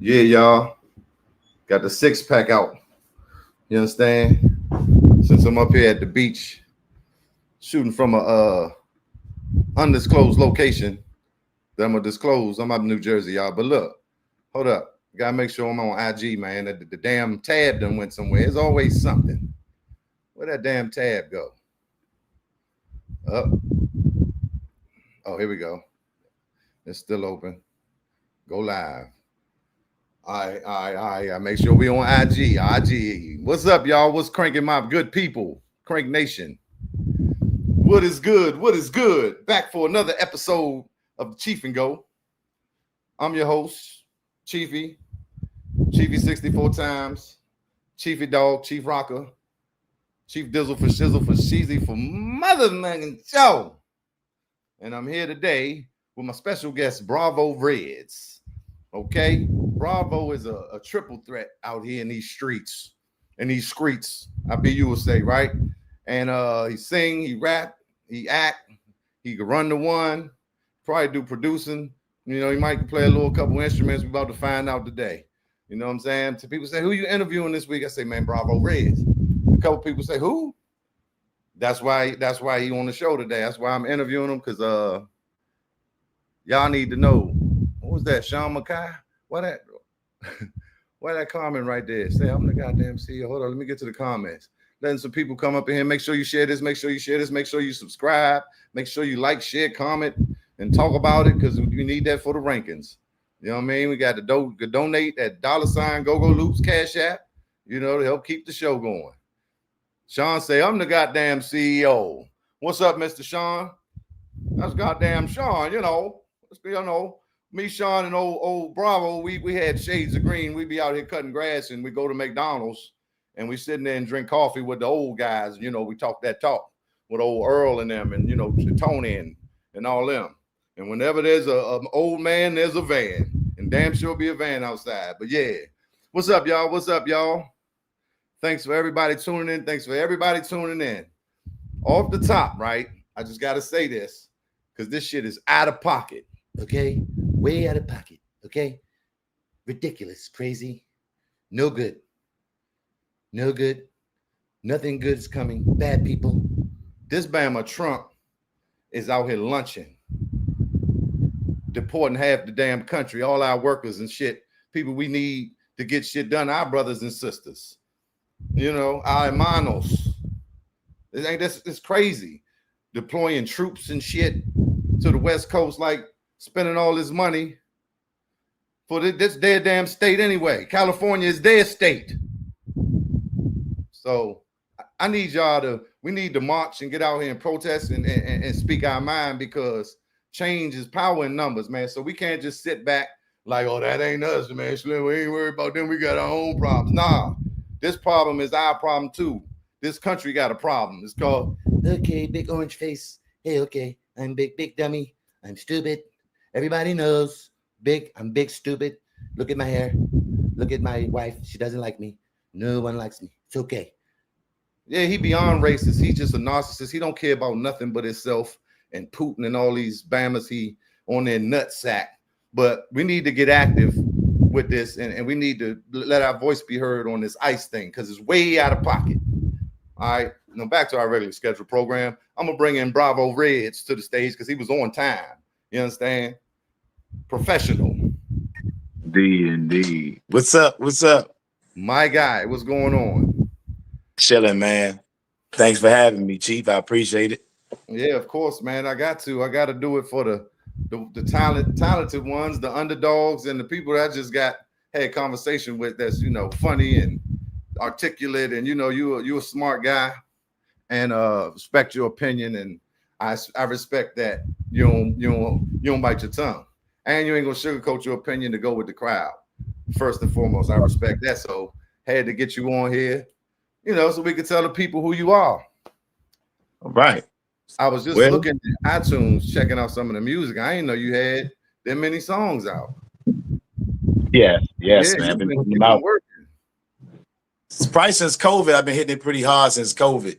Yeah, y'all. Got the six pack out. You understand? Since I'm up here at the beach shooting from a undisclosed location that I'm gonna disclose. I'm up in New Jersey, y'all. But look, hold up. Gotta make sure I'm on IG, man. The damn tab done went somewhere. There's always something. Where'd that damn tab go? Up. Oh, here we go. It's still open. Go live. I make sure we on IG. IG. What's up, y'all? What's cranking my good people? Crank Nation. What is good? What is good? Back for another episode of Cheef and Go. I'm your host, Cheefy 64 times, Cheefy Dog, Chief Rocker, Chief Dizzle for Shizzle for Sheezy for Motherfucking Show. And I'm here today with my special guest, Bravo Reds. Okay, Bravo is a triple threat out here in these streets, I be you will say, right? And he sing, he rap, he act, he can run the one, probably do producing. You know, he might play a little couple instruments. We're about to find out today. You know what I'm saying? So people say, who you interviewing this week? I say, man, Bravo Reds. A couple people say, who? That's why he on the show today. That's why I'm interviewing him, because y'all need to know. What was that, Sean McKay? Why that comment right there? Say, I'm the goddamn CEO. Hold on, let me get to the comments. Letting some people come up in here. Make sure you share this. Make sure you share this. Make sure you subscribe. Make sure you like, share, comment, and talk about it, because we need that for the rankings. You know what I mean? We got to donate at $ Go Loops Cash App, you know, to help keep the show going. Sean say, I'm the goddamn CEO. What's up, Mr. Sean? That's goddamn Sean, you know. Me, Sean, and old Bravo, we had shades of green. We be out here cutting grass, and we go to McDonald's, and we sitting there and drink coffee with the old guys. You know, we talk that talk with old Earl and them, and, you know, Tony and all them. And whenever there's an old man, there's a van. And damn sure be a van outside. But yeah, what's up, y'all? What's up, y'all? Thanks for everybody tuning in. Off the top, right? I just got to say this, because this shit is out of pocket. Okay? Way out of pocket. Okay? Ridiculous. Crazy. No good. No good. Nothing good is coming. Bad people. This Bama Trump is out here lunching, deporting half the damn country, all our workers and shit, people we need to get shit done, our brothers and sisters, you know, our hermanos. It's crazy. Deploying troops and shit to the West Coast, like spending all this money for this their damn state anyway. California is their state. So I need we need to march and get out here and protest and speak our mind, because change is power in numbers, man. So we can't just sit back like, oh, that ain't us, man. We ain't worried about them. We got our own problems. Nah, this problem is our problem too. This country got a problem. It's called, okay, big orange face. Hey, okay, I'm big dummy. I'm stupid. Everybody knows. I'm big stupid. Look at my hair. Look at my wife. She doesn't like me. No one likes me. It's okay. Yeah, he beyond racist. He's just a narcissist. He don't care about nothing but himself and Putin and all these Bamas he on their nutsack. But we need to get active with this, and we need to let our voice be heard on this ICE thing, because it's way out of pocket. All right, now back to our regular scheduled program. I'm gonna bring in Bravo Reds to the stage because he was on time. You understand? Professional. Indeed. What's up? My guy, what's going on? Chilling, man. Thanks for having me, Chief. I appreciate it. Yeah, of course, man. I got to do it for the talented ones, the underdogs, and the people that I just had conversation with that's, you know, funny and articulate, and, you know, you a smart guy, and respect your opinion, and I respect that you don't bite your tongue, and you ain't gonna sugarcoat your opinion to go with the crowd. First and foremost, I respect that. So had to get you on here, you know, so we could tell the people who you are. All right. I was just looking at iTunes, checking out some of the music. I didn't know you had that many songs out. Yes, man. I've been putting them out. It's probably since COVID. I've been hitting it pretty hard since COVID.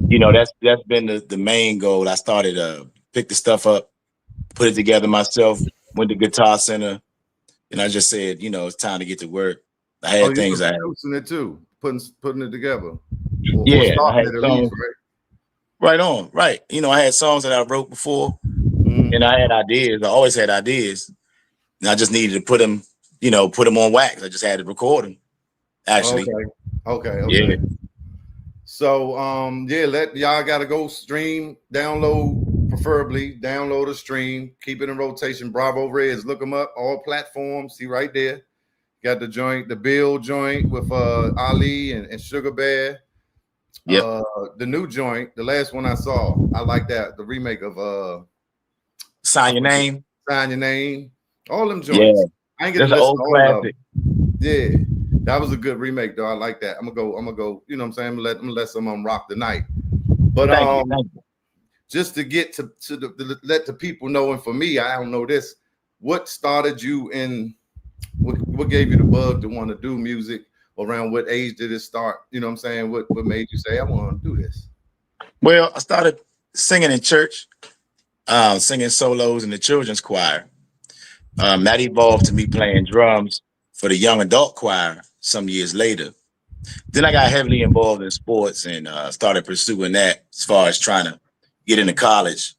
You know, that's been the main goal. I started pick the stuff up, put it together myself, went to Guitar Center, and I just said, it's time to get to work. I had things I producing it too, putting it together, or I starting had it at songs, least, right? right on, right. I had songs that I wrote before, and I had ideas. I always had ideas, and I just needed to put them on wax. I just had to record them. Actually, okay. Yeah. So let y'all gotta go stream, download, preferably download a stream, keep it in rotation. Bravo Reds, look them up, all platforms. See right there. Got the joint, the Bill joint with Ali and Sugar Bear. Yep. The new joint, the last one I saw, I like that. The remake of Sign Your Name. Sign Your Name. All them joints. Yeah. I ain't getting That's to an listen old to all of classic. them. Yeah. That was a good remake, though. I like that. I'm gonna go. You know what I'm saying? I'm gonna let some of them rock the night. But Thank you. just to get to let the people know, and for me, I don't know this. What started you in? What gave you the bug to want to do music? Around what age did it start? You know what I'm saying? What made you say I want to do this? Well, I started singing in church, singing solos in the children's choir. That evolved to me playing drums for the young adult choir some years later. Then I got heavily involved in sports and started pursuing that as far as trying to get into college.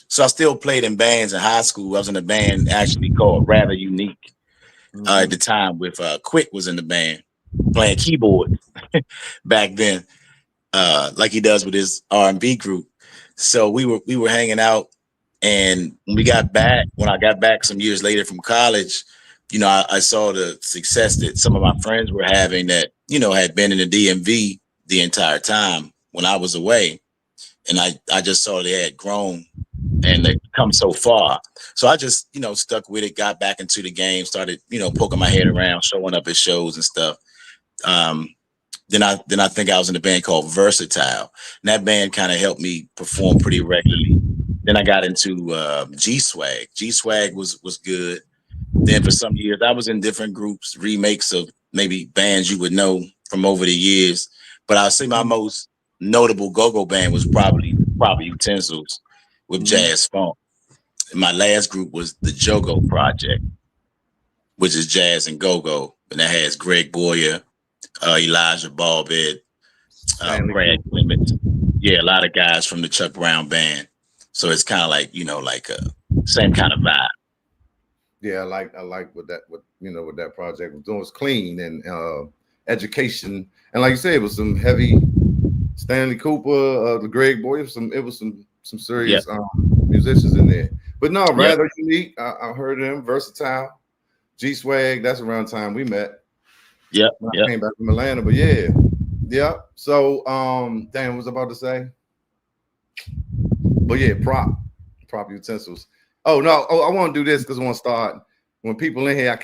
So I still played in bands in high school. I was in a band actually called Rather Unique at the time with Quick was in the band playing keyboard back then, like he does with his R&B group. So we were hanging out, and when I got back some years later from college, I saw the success that some of my friends were having that, had been in the DMV the entire time when I was away. And I just saw they had grown and they come so far. So I just, stuck with it, got back into the game, started, poking my head around, showing up at shows and stuff. Then I think I was in a band called Versatile. And that band kind of helped me perform pretty regularly. Then I got into G-Swag. G-Swag was good. Then for some years, I was in different groups, remakes of maybe bands you would know from over the years. But I'll say my most notable go-go band was probably Utensils with jazz funk. And my last group was the Jogo Project, which is jazz and go-go. And that has Greg Boyer, Elijah Ballbed, Brad Clements. Yeah, a lot of guys from the Chuck Brown band. So it's kind of like, like a same kind of vibe. Yeah, I like what that project was doing. It was clean and education, and like you said, it was some heavy Stanley Cooper, the Greg Boy. It was some serious musicians in there. But no, Rather Unique. I heard them. Versatile, G-Swag. That's around the time we met. Yeah, I came back from Atlanta, but yeah. So, damn, what was I about to say? But yeah, prop utensils. Oh no! I want to do this because I want to start. When people in here,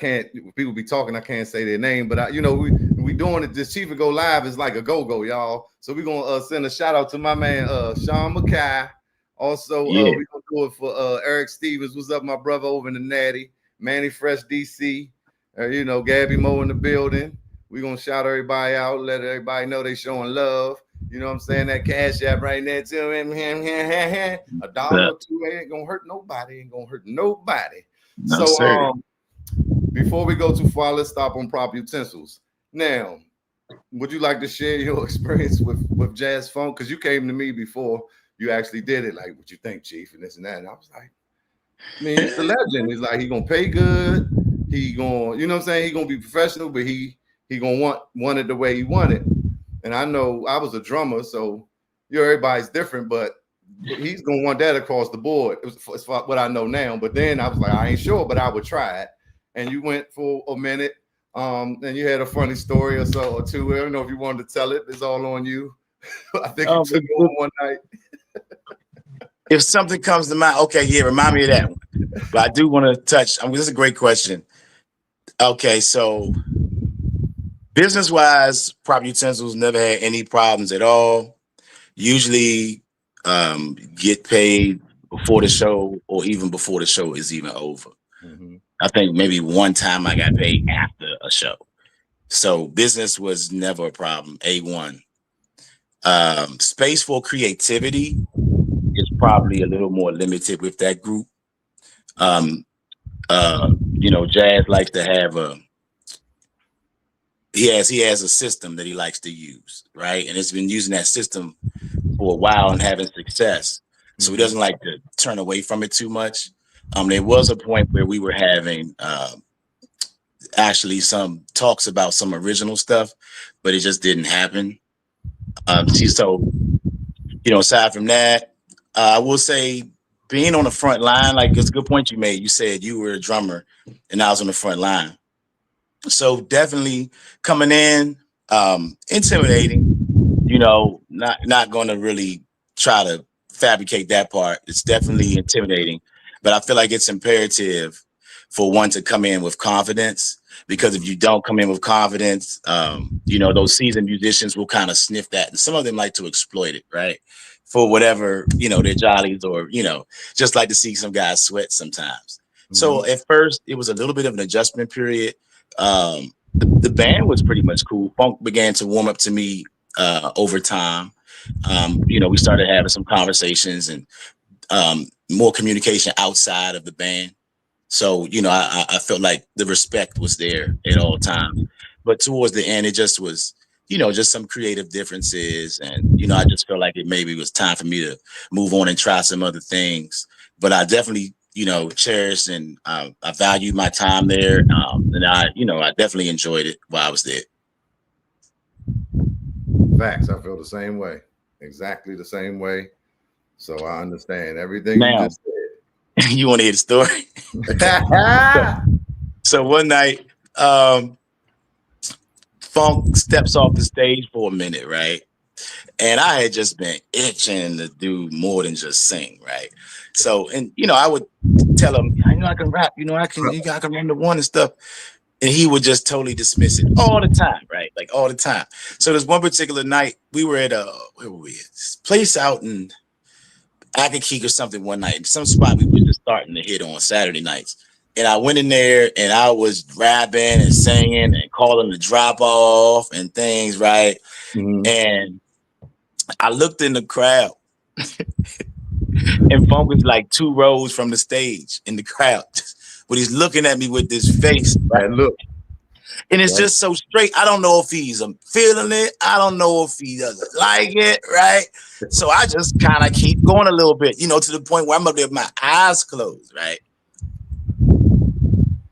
people be talking, I can't say their name, but we doing it. This Cheef and Go Live is like a go-go, y'all. So we're gonna send a shout out to my man Sean McKay. Also, we're gonna do it for Eric Stevens. What's up, my brother over in the Natty, Manny Fresh DC. Gabby Moe in the building. We're gonna shout everybody out, let everybody know they showing love. You know what I'm saying? That Cash App right there too. $1 or $2 ain't gonna hurt nobody. No, sir. Before we go too far, let's stop on prop utensils. Now, would you like to share your experience with jazz funk? Because you came to me before you actually did it. Like, what you think, Cheef, and this and that. And I was like, man, he's the legend. He's like, he gonna pay good. He gonna, you know what I'm saying? He gonna be professional, but he gonna want it the way he want it. And I know I was a drummer, so everybody's different, but he's gonna want that across the board. It's what I know now. But then I was like, I ain't sure, but I would try it. And you went for a minute, and you had a funny story or so or two. I don't know if you wanted to tell it. It's all on you. I think you took it on one night. If something comes to mind, okay, yeah, remind me of that one. But I do want to touch. This is a great question. Okay, so business-wise, prop utensils never had any problems at all. Usually get paid before the show or even before the show is even over. I think maybe one time I got paid after a show. So business was never a problem, A1. Space for creativity is probably a little more limited with that group. Jazz likes to have he has a system that he likes to use, right? And it's been using that system for a while and having success. So he doesn't like to turn away from it too much. There was a point where we were having actually some talks about some original stuff, but it just didn't happen. Aside from that, I will say being on the front line, like it's a good point you made. You said you were a drummer and I was on the front line. So definitely coming in, intimidating, not going to really try to fabricate that part. It's definitely intimidating, but I feel like it's imperative for one to come in with confidence, because if you don't come in with confidence, those seasoned musicians will kind of sniff that. And some of them like to exploit it, right? For whatever, their jollies, or, just like to see some guys sweat sometimes. So at first it was a little bit of an adjustment period. The band was pretty much cool. Funk began to warm up to me over time. We started having some conversations and more communication outside of the band. So, I felt like the respect was there at all times. But towards the end, it just was, just some creative differences. And, I just felt like it maybe was time for me to move on and try some other things. But I definitely, cherished and I valued my time there. And I definitely enjoyed it while I was there. Facts. I feel the same way. Exactly the same way. So I understand everything Now, you just said. you want to hear the story? So one night, Funk steps off the stage for a minute, right? And I had just been itching to do more than just sing, right? So, and I would tell him, I can rap, I can run the one and stuff. And he would just totally dismiss it all the time, right? Like all the time. So there's one particular night we were at where were we? This place out in Akakeek or something one night, some spot we were just starting to hit on Saturday nights. And I went in there and I was rapping and singing and calling the drop off and things, right? And I looked in the crowd and Funk was like 2 rows from the stage in the crowd. But he's looking at me with this face, right? Look. And it's just so straight. I don't know if he's feeling it. I don't know if he doesn't like it, right? So I just kind of keep going a little bit, to the point where I'm up there with my eyes closed, right?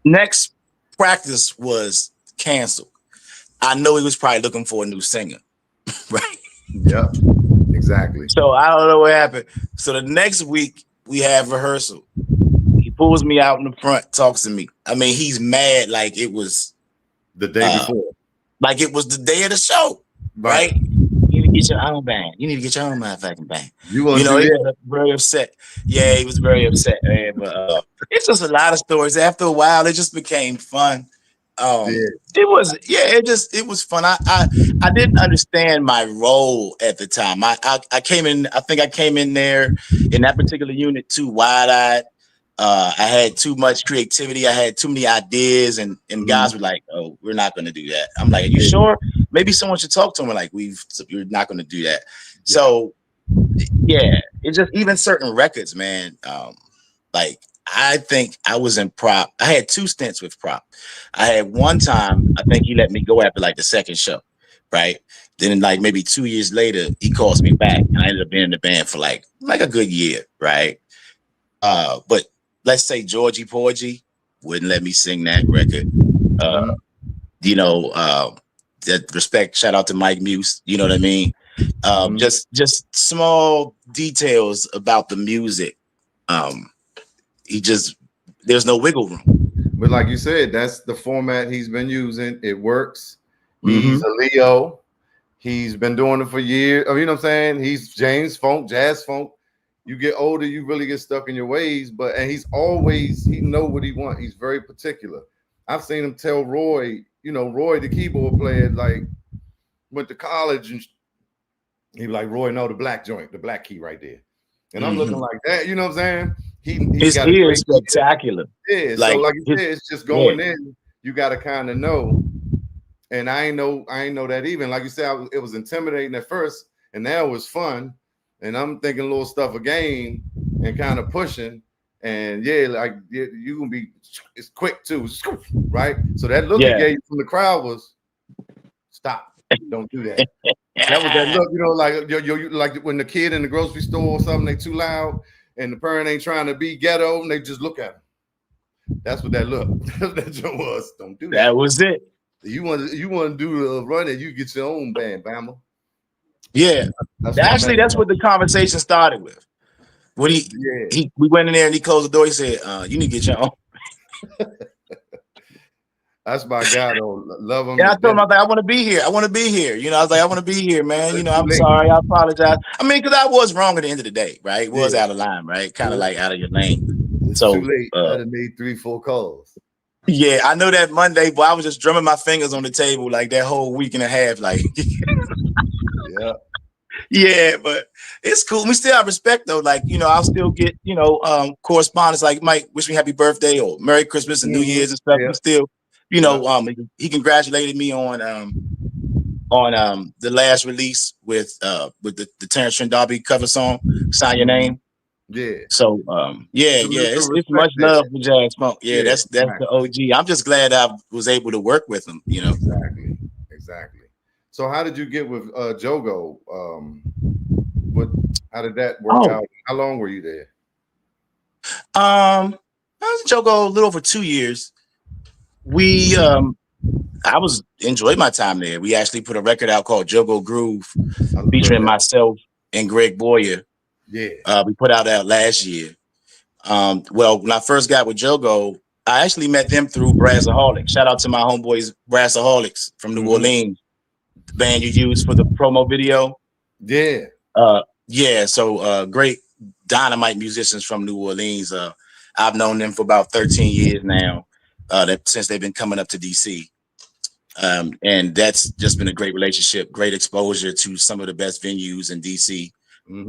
Next practice was canceled. I know he was probably looking for a new singer, right? Yep, exactly. So I don't know what happened. So the next week we have rehearsal. He pulls me out in the front, talks to me. I mean, he's mad like it was the day before. Like it was the day of the show, right? You need to get your own band. You need to get your own motherfucking band. He was very upset. Yeah, he was very upset, man. But it's just a lot of stories. After a while, it just became fun. It was fun. I didn't understand my role at the time. I came in. I think I came in there in that particular unit too wide-eyed. I had too much creativity. I had too many ideas, and guys were like, "Oh, we're not going to do that." I'm like, "Are you sure? Maybe someone should talk to him." Like, you're not going to do that. Yeah. So, yeah, it's just even certain records, man. Like I think I was in prop. I had 2 stints with prop. I had one time, I think he let me go after like the second show, right? Then like maybe 2 years later, he calls me back, and I ended up being in the band for like a good year, right? But let's say Georgie Porgy wouldn't let me sing that record. That respect, shout out to Mike Muse, you know what I mean? Just small details about the music. There's no wiggle room. But like you said, that's the format he's been using. It works. He's a Leo. He's been doing it for years. You know what I'm saying? He's James Funk, Jazz Funk. You get older, you really get stuck in your ways, and he know what he wants. He's very particular. I've seen him tell Roy, Roy, the keyboard player, like went to college, and he was like, Roy, no, the black joint, the black key right there. And I'm looking like that, you know what I'm saying? His ear is spectacular. Yeah, so like you said, it's just going in. You got to kind of know. And I ain't know that even. Like you said, it was intimidating at first, and now it was fun. And I'm thinking little stuff again and kind of pushing. And yeah, like you gonna be, it's quick too, right? So that look he Yeah. gave you from the crowd was stop, don't do that. That was that look, you know, like like when the kid in the grocery store or something, they too loud, and the parent ain't trying to be ghetto, and they just look at him. That's what that look. That joke was. Don't do that. That was it. You want to do the run it, you get your own band, Bama. Yeah. That's what I Actually, meant. that's what the conversation started with. When Yeah. we went in there and he closed the door, he said, you need to get your own. That's my guy though. Love him. And I told him, I was like, I want to be here. I want to be here. You know, I was like, I want to be here, man. You know, I'm sorry. I apologize. I mean, because I was wrong at the end of the day, right? It was out of line, right? Kind of like out of your lane. It's so too late. I done made 3-4 calls. Yeah, I know that Monday, but I was just drumming my fingers on the table like that whole week and a half. Like, yeah. Yeah, but it's cool. We still have respect though. Like, you know, I'll still get, you know, correspondence like Mike wish me happy birthday or Merry Christmas and New Year's and stuff. Yeah. We still, you know, he congratulated me on the last release with the Terrence Trent D'Arby cover song, Sign Your Name. Yeah. So it's much love for Jazz Funk. Yeah, that's the OG. I'm just glad I was able to work with him, you know. Exactly. So how did you get with Jogo? How did that work out? How long were you there? I was in Jogo a little over 2 years. I enjoyed my time there. We actually put a record out called Jogo Groove, featuring myself and Greg Boyer. Yeah. We put out last year. Well, when I first got with Jogo, I actually met them through Brassaholics. Shout out to my homeboys Brassaholics from New Orleans, the band you used for the promo video. Yeah. So great dynamite musicians from New Orleans. I've known them for about 13 years now, since they've been coming up to DC. And that's just been a great relationship, great exposure to some of the best venues in DC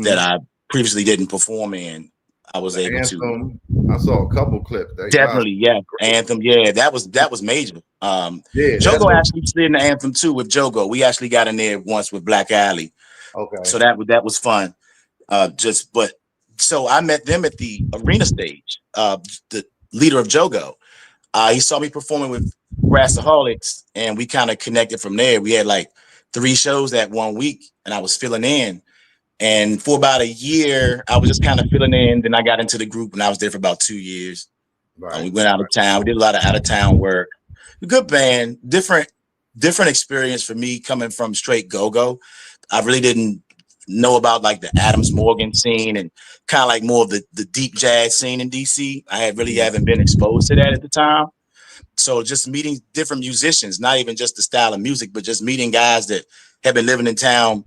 that I previously didn't perform in. I was able Anthem, to. I saw a couple clips. Definitely, yeah. Anthem, yeah, that was major. Jogo actually slid in the Anthem too with Jogo. We actually got in there once with Black Alley. Okay. So that was fun. So I met them at the arena stage. The leader of Jogo, he saw me performing with Brassaholics, and we kind of connected from there. We had like 3 shows that one week, and I was filling in. And for about a year, I was just kind of filling in. Then I got into the group, and I was there for about 2 years. We went out of town. We did a lot of out of town work. A good band, different experience for me coming from straight go-go. I really didn't know about like the Adams Morgan scene and kind of like more of the deep jazz scene in DC. I haven't been exposed to that at the time. So just meeting different musicians, not even just the style of music, but just meeting guys that have been living in town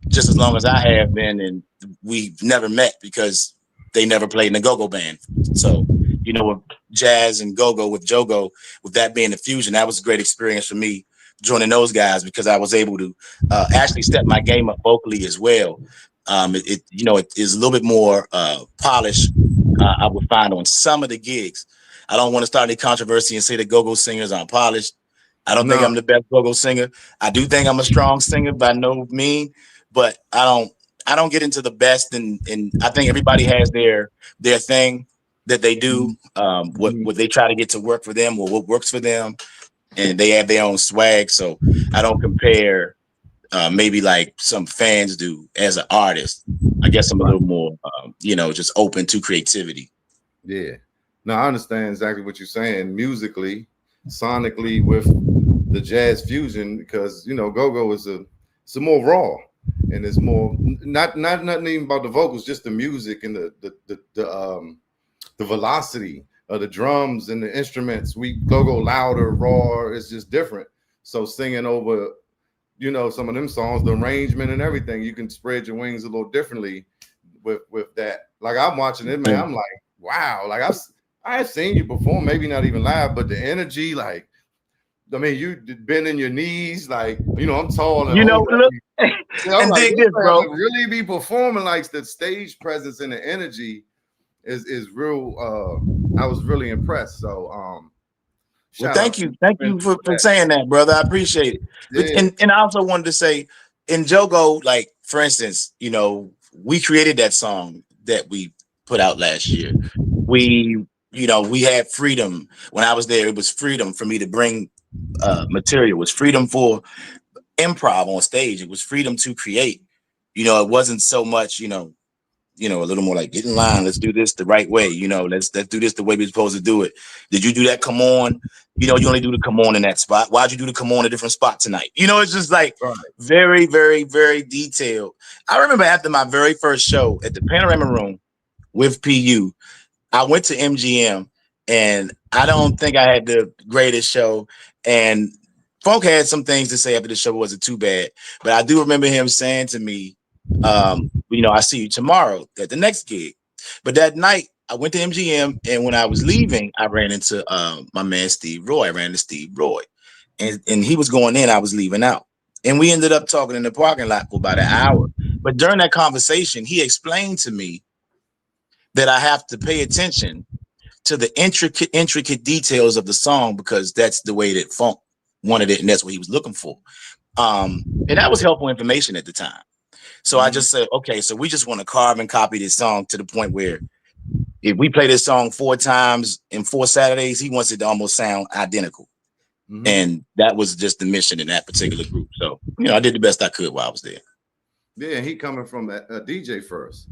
just as long as I have been, and we've never met because they never played in a go-go band. So, you know, with jazz and go-go with Jogo, with that being a fusion, that was a great experience for me joining those guys because I was able to actually step my game up vocally as well. It is a little bit more polished. I would find on some of the gigs. I don't want to start any controversy and say that go-go singers aren't polished. I don't think I'm the best go-go singer. I do think I'm a strong singer by no means, but I don't get into the best. And I think everybody has their thing that they do, what they try to get to work for them or what works for them, and they have their own swag. So I don't compare maybe like some fans do as an artist. I guess I'm a little more, just open to creativity. Yeah. No, I understand exactly what you're saying musically, sonically with the jazz fusion, because go-go is it's more raw and it's more not nothing even about the vocals, just the music and the velocity of the drums and the instruments. We go louder, raw, it's just different. So singing over, some of them songs, the arrangement and everything, you can spread your wings a little differently with that. Like I'm watching it, man, I'm like, wow, like I've seen you perform, maybe not even live, but the energy, like, I mean, you bending your knees, like, I'm tall and look, I'm like, dig this, bro. Really be performing, like the stage presence and the energy is real. I was really impressed. So, well, thank you for saying that, brother. I appreciate it. Yeah. And I also wanted to say, in Jogo, like for instance, we created that song that we put out last year we had freedom. When I was there, it was freedom for me to bring material. It was freedom for improv on stage. It was freedom to create. It wasn't so much, a little more like get in line. Let's do this the right way. Let's do this the way we're supposed to do it. Did you do that? Come on. You only do the come on in that spot. Why'd you do the come on a different spot tonight? It's just like very, very, very detailed. I remember after my very first show at the Panorama Room with PU, I went to MGM, and I don't think I had the greatest show. And Funk had some things to say after the show. Wasn't too bad, but I do remember him saying to me, I see you tomorrow at the next gig. But that night I went to MGM, and when I was leaving, I ran into my man Steve Roy. I ran into Steve Roy, and he was going in, I was leaving out. And we ended up talking in the parking lot for about an hour. But during that conversation, he explained to me that I have to pay attention to the intricate details of the song, because that's the way that Funk wanted it, and that's what he was looking for. And that was helpful information at the time. So I just said, okay, so we just want to carbon copy this song to the point where if we play this song 4 times in 4 Saturdays, he wants it to almost sound identical. And that was just the mission in that particular group. So, I did the best I could while I was there. Yeah, he coming from a DJ first.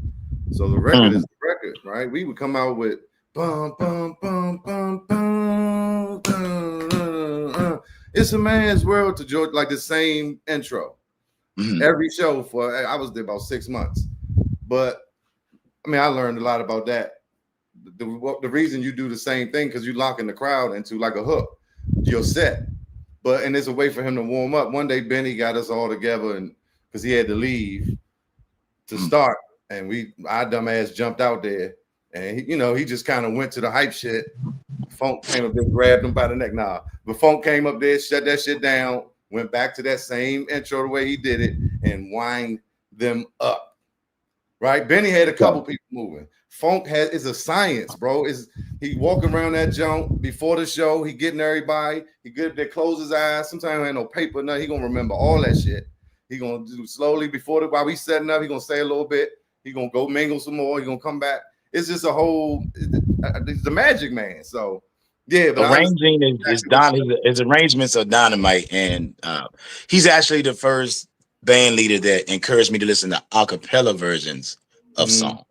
So the record is the record, right? We would come out with bum, bum, bum, bum, bum, bum, It's a Man's World to George, like the same intro. Every show I was there about 6 months. But I mean, I learned a lot about that. The reason you do the same thing, because you locking the crowd into like a hook, your set. And there's a way for him to warm up. One day Benny got us all together, and because he had to leave to start, and our dumb ass jumped out there, and he just kind of went to the hype shit. Funk came up there, grabbed him by the neck. But Funk came up there, shut that shit down, went back to that same intro the way he did it, and wind them up. Right? Benny had a couple people moving. Funk is a science, bro. He walking around that junk before the show. He getting everybody. He good. They close his eyes. Sometimes ain't no paper, nothing. He gonna remember all that shit. He gonna do slowly while we setting up. He gonna say a little bit. He gonna go mingle some more. He gonna come back. It's just a whole. It's the magic man. So yeah, but arranging his arrangements are dynamite, and he's actually the first band leader that encouraged me to listen to a cappella versions of songs.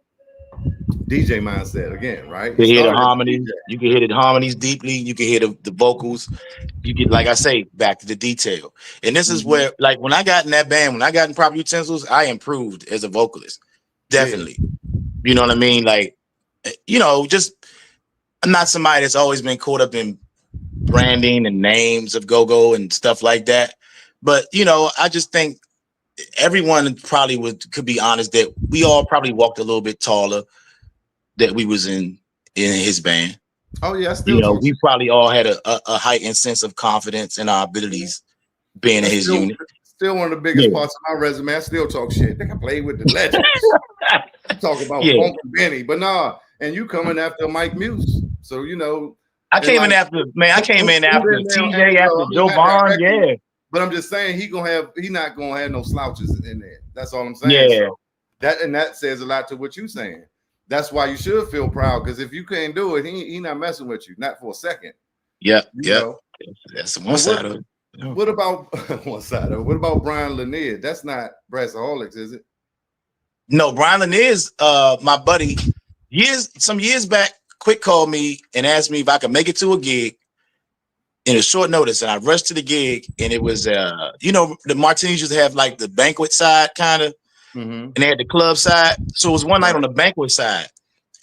DJ mindset again, right? You hear the harmonies. You can hear the harmonies deeply. You can hear the vocals. You get, like I say, back to the detail. And this is where, like, when I got in that band, when I got in Proper Utensils, I improved as a vocalist. Definitely. Yeah. You know what I mean? Like, just I'm not somebody that's always been caught up in branding and names of go-go and stuff like that. But, I just think everyone probably could be honest that we all probably walked a little bit taller that we was in his band. Oh yeah, still we probably all had a heightened sense of confidence in our abilities being in his unit. Still one of the biggest parts of my resume. I still talk shit. I think I played with the legends. Talk about Funk and Benny, but and you coming after Mike Muse, so I came in after TJ, after Joe Bond, yeah. But I'm just saying he not gonna have no slouches in there. That's all I'm saying. Yeah. So that says a lot to what you're saying. That's why you should feel proud, because if you can't do it, he not messing with you, not for a second. Yeah. That's one side of it. What about one side of it? What about Brian Lanier? That's not Brassaholics, is it? No, Brian Lanier is my buddy. Some years back, Quick called me and asked me if I could make it to a gig in a short notice, and I rushed to the gig, and it was the Martinis used to have like the banquet side kind of. And they had the club side. So it was one night on the banquet side.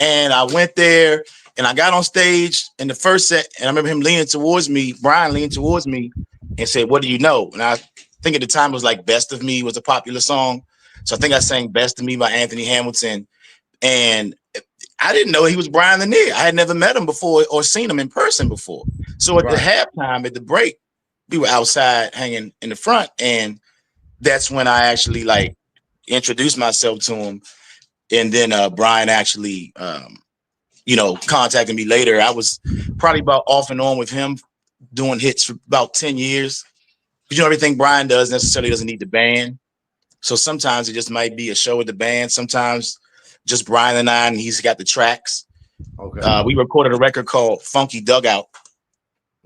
And I went there and I got on stage in the first set. And I remember him Brian leaned towards me and said, "What do you know?" And I think at the time it was like Best of Me was a popular song. So I think I sang Best of Me by Anthony Hamilton. And I didn't know he was Brian Lanier. I had never met him before or seen him in person before. So at the halftime, at the break, we were outside hanging in the front. And that's when I actually introduced myself to him, and then Brian actually contacted me later. I was probably about off and on with him doing hits for about 10 years. But everything Brian does necessarily doesn't need the band. So sometimes it just might be a show with the band, sometimes just Brian and I, and he's got the tracks. Okay. We recorded a record called Funky Dugout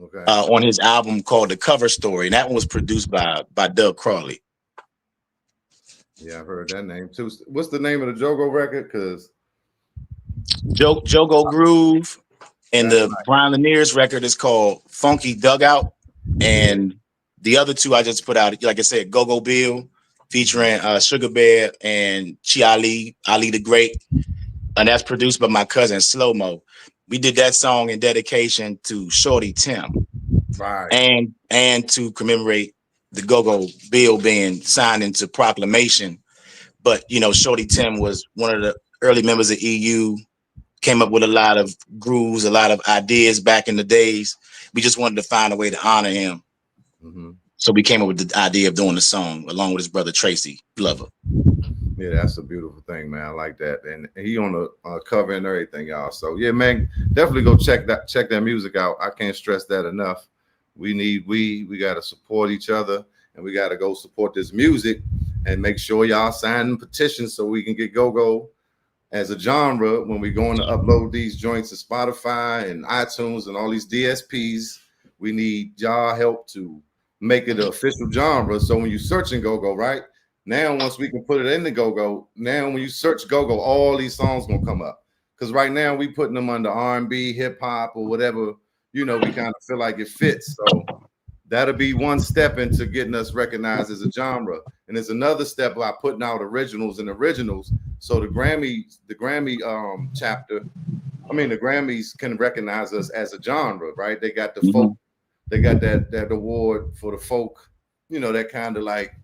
Okay. on his album called The Cover Story, and that one was produced by Doug Crawley. Yeah, I've heard that name too. What's the name of the Jogo record? Because Jogo Groove, and that's the Brian Lanier's record is called Funky Dugout, and the other two I just put out, like I said, Go Go Bill featuring Sugar Bear and Ali the Great, and that's produced by my cousin Slow Mo. We did that song in dedication to Shorty Tim, right. and to commemorate the Go Go Bill being signed into proclamation. But you know, Shorty Tim was one of the early members of EU. Came up with a lot of grooves, a lot of ideas back in the days. We just wanted to find a way to honor him. Mm-hmm. So we came up with the idea of doing the song along with his brother Tracy Glover. Yeah, that's a beautiful thing, man. I like that, and he on the cover and everything, y'all. So yeah, man, definitely go check that music out. I can't stress that enough. We got to support each other, and we got to go support this music, and make sure y'all sign petitions so we can get go-go as a genre when we're going to upload these joints to Spotify and iTunes and all these DSPs. We need y'all help to make it an official genre. So when you searching go-go, right? Now, once we can put it in the go-go, now when you search go-go, all these songs gonna come up. Because right now we putting them under R&B, hip-hop, or whatever, we kind of feel like it fits. So that'll be one step into getting us recognized as a genre. And there's another step by putting out originals. So the Grammy chapter, the Grammys can recognize us as a genre, right? They got the folk, they got that award for the folk, that kind of like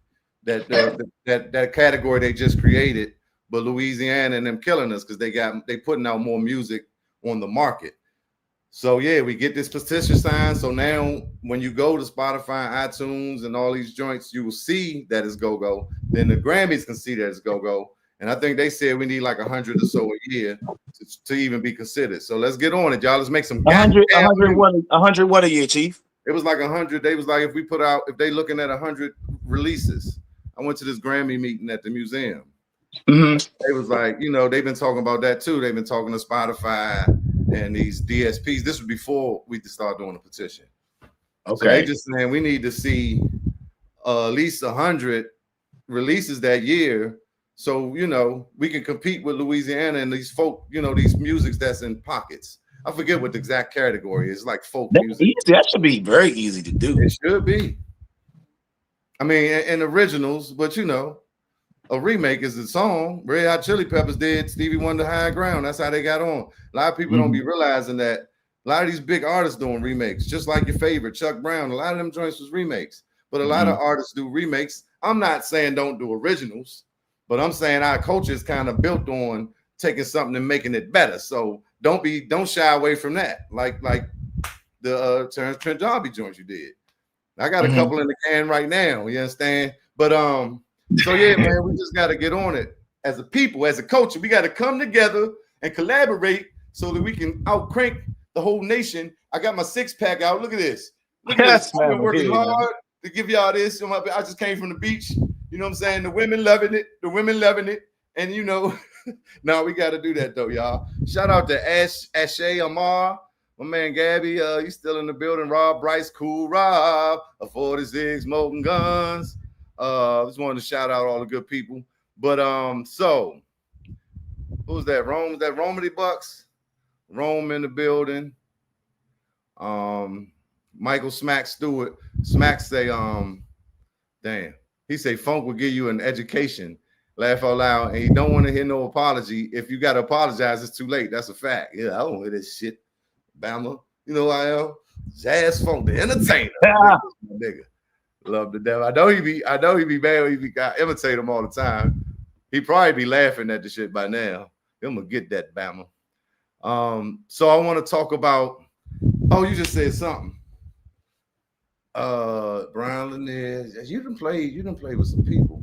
that category they just created. But Louisiana and them killing us because they putting out more music on the market. So yeah, we get this petition signed. So now when you go to Spotify, iTunes, and all these joints, you will see that it's go-go. Then the Grammys can see that it's go-go. And I think they said we need like 100 or so a year to even be considered. So let's get on it, y'all. Let's make some 100 what a year, Chief? It was like 100. They was like, if they looking at 100 releases. I went to this Grammy meeting at the museum. They was like, they've been talking about that too. They've been talking to Spotify and these DSPs. This was before we start doing a petition. Okay. So they just saying we need to see at least 100 releases that year. So, we can compete with Louisiana and these folk, these musics that's in pockets. I forget what the exact category is, like folk music. That should be very easy to do. It should be. And originals, but a remake is a song. Red Hot Chili Peppers did Stevie Wonder High Ground. That's how they got on. A lot of people don't be realizing that a lot of these big artists doing remakes, just like your favorite Chuck Brown. A lot of them joints was remakes, but a lot of artists do remakes. I'm not saying don't do originals, but I'm saying our culture is kind of built on taking something and making it better. So don't shy away from that. Like the Terrence Trent D'Arby joints you did. I got a couple in the can right now. You understand? But so yeah, man, we just got to get on it as a people, as a culture. We got to come together and collaborate so that we can outcrank the whole nation. I got my 6-pack out. Look at this. Look at this. I've been working hard to give y'all this. I just came from the beach. You know what I'm saying? The women loving it. And now we got to do that though, y'all. Shout out to Ashay Amar. My man Gabby, you still in the building. Rob Bryce, cool Rob, a 46 smoking guns. Just wanted to shout out all the good people. But so who's that? Rome? Is that Romedy Bucks? Rome in the building. Michael Smack Stewart. Smack say, damn. He say funk will give you an education. Laugh out loud, and he don't want to hear no apology. If you gotta apologize, it's too late. That's a fact. Yeah, I don't hear this shit. Bama, I am Jazz Funk, the entertainer. Nigga, love the devil. I know he be mad when he got imitate him all the time. He probably be laughing at the shit by now. I'm gonna get that Bama. So I want to talk about. Oh, you just said something. Brian Lanier, you done played with some people.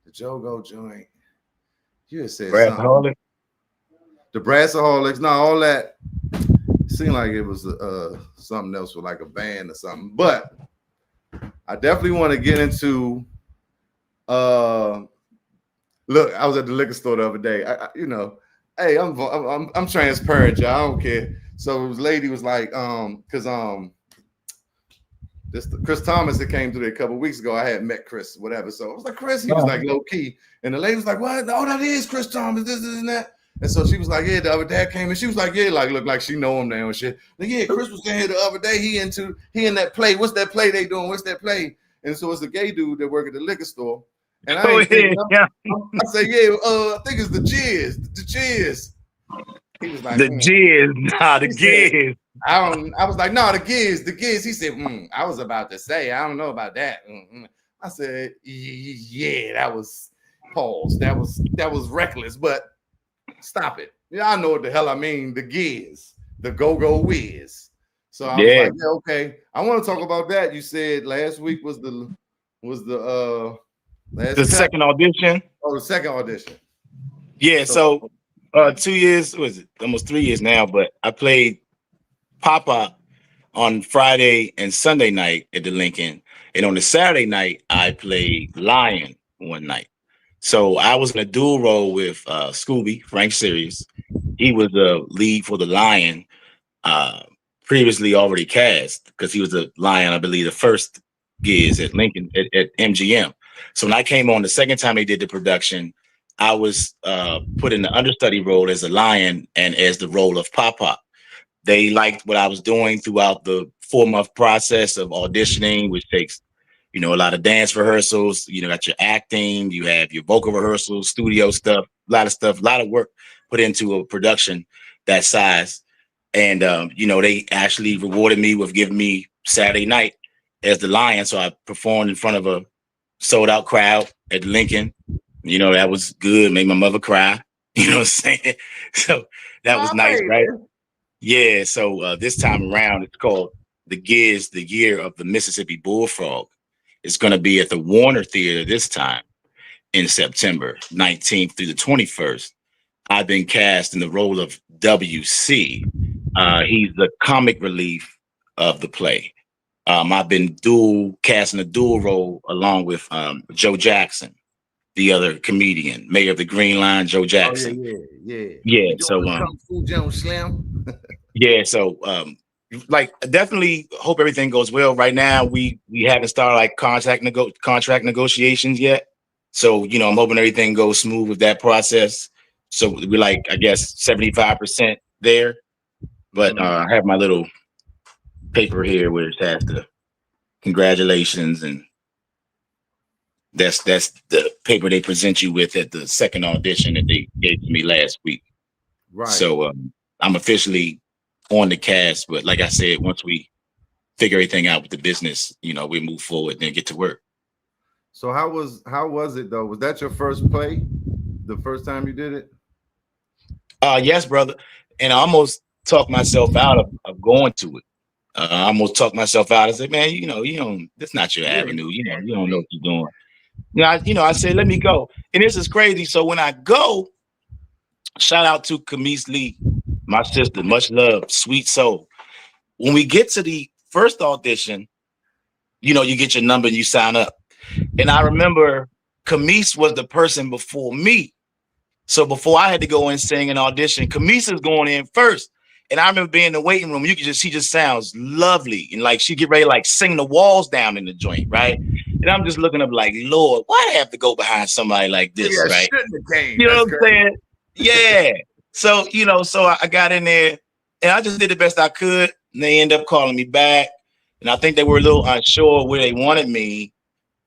The Jogo joint. You just said something. The Brassaholics. No, all that. Seemed like it was something else with like a band or something, but I definitely want to get into look, I was at the liquor store the other day. Hey, I'm transparent, y'all. I don't care. So this lady was like, because this Chris Thomas that came through there a couple weeks ago. I had met Chris, whatever. So I was like, Chris, he was like low key, and the lady was like, what? Oh, that is Chris Thomas. This and that. And so she was like, yeah, the other dad came and she was like, yeah, like look like she know him now and shit. Like, yeah, Chris was in here the other day. He in that play. What's that play they doing? What's that play? And so it's a gay dude that work at the liquor store. And I ain't thinking, I say, yeah, I think it's the Jizz. The Jizz. He was like, the Jizz, nah, the Giz. I was like, no, the Giz. He said, I was about to say, I don't know about that. I said, yeah, that was pause. That was reckless, but stop it. Yeah, I know what the hell I mean. The Giz, the go-go whiz. So I was like, yeah, okay. I want to talk about that. You said last week was the second audition. Oh, the second audition. Yeah, so 2 years, was it almost 3 years now, but I played Papa on Friday and Sunday night at the Lincoln. And on the Saturday night, I played Lion one night. So I was in a dual role with Scooby, Frank Sirius. He was the lead for the Lion, previously already cast, because he was the Lion, I believe, the first gigs at Lincoln at MGM. So when I came on the second time they did the production, I was put in the understudy role as a Lion and as the role of Pop-Pop. They liked what I was doing throughout the 4-month process of auditioning, which takes, a lot of dance rehearsals, got your acting, you have your vocal rehearsals, studio stuff, a lot of work put into a production that size. And, they actually rewarded me with giving me Saturday night as the Lion. So I performed in front of a sold out crowd at Lincoln. That was good. Made my mother cry. You know what I'm saying? So that was nice, right? Yeah. So this time around, it's called The Giz, the Year of the Mississippi Bullfrog. It's going to be at the Warner Theater this time in September 19th through the 21st. I've been cast in the role of WC. He's the comic relief of the play. I've been casting a dual role along with Joe Jackson, the other comedian, mayor of the Green Line, Joe Jackson. Oh, yeah. Yeah. So yeah, so definitely hope everything goes well. Right now, we haven't started like contract negotiations yet. So, I'm hoping everything goes smooth with that process. So we're like, I guess 75% there. But I have my little paper here where it has the congratulations, and that's the paper they present you with at the second audition that they gave to me last week. Right. So I'm officially on the cast, but like I said, once we figure everything out with the business, we move forward and get to work. So how was it though? Was that your first play? The first time you did it? Yes, brother. And I almost talked myself out of going to it. I almost talked myself out. I said, man, you don't, that's not your avenue. You don't know what you're doing. I said, let me go. And this is crazy. So when I go, shout out to Camise Lee, my sister, much love, sweet soul. When we get to the first audition, you get your number and you sign up. And I remember Camise was the person before me. So before I had to go and sing an audition, Camise is going in first. And I remember being in the waiting room. She just sounds lovely. And like she get ready to like sing the walls down in the joint, right? And I'm just looking up like, Lord, why do I have to go behind somebody like this, right? You know what I'm saying? Yeah. So, so I got in there and I just did the best I could. And they ended up calling me back. And I think they were a little unsure where they wanted me.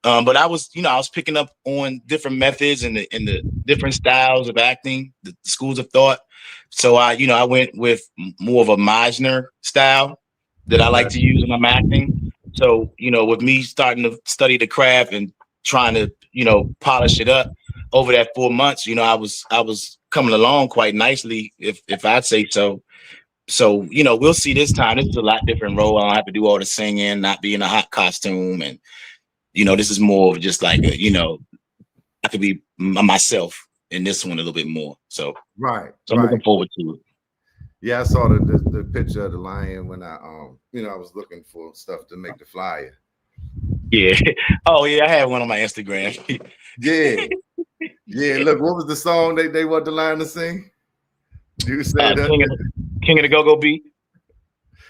But I was picking up on different methods and the different styles of acting, the schools of thought. So I went with more of a Meisner style that I like to use when I'm acting. So, with me starting to study the craft and trying to, polish it up over that 4 months, I was coming along quite nicely, if I'd say so. So, we'll see this time. This is a lot different role. I don't have to do all the singing, not be in a hot costume. And, this is more of just like, I could be myself in this one a little bit more. So, right. So I'm looking forward to it. Yeah, I saw the picture of the lion when I I was looking for stuff to make the flyer. Yeah. Oh yeah, I had one on my Instagram. Yeah. Yeah. Look, what was the song they want the lion to sing? You said that? King of the Go-Go Beat.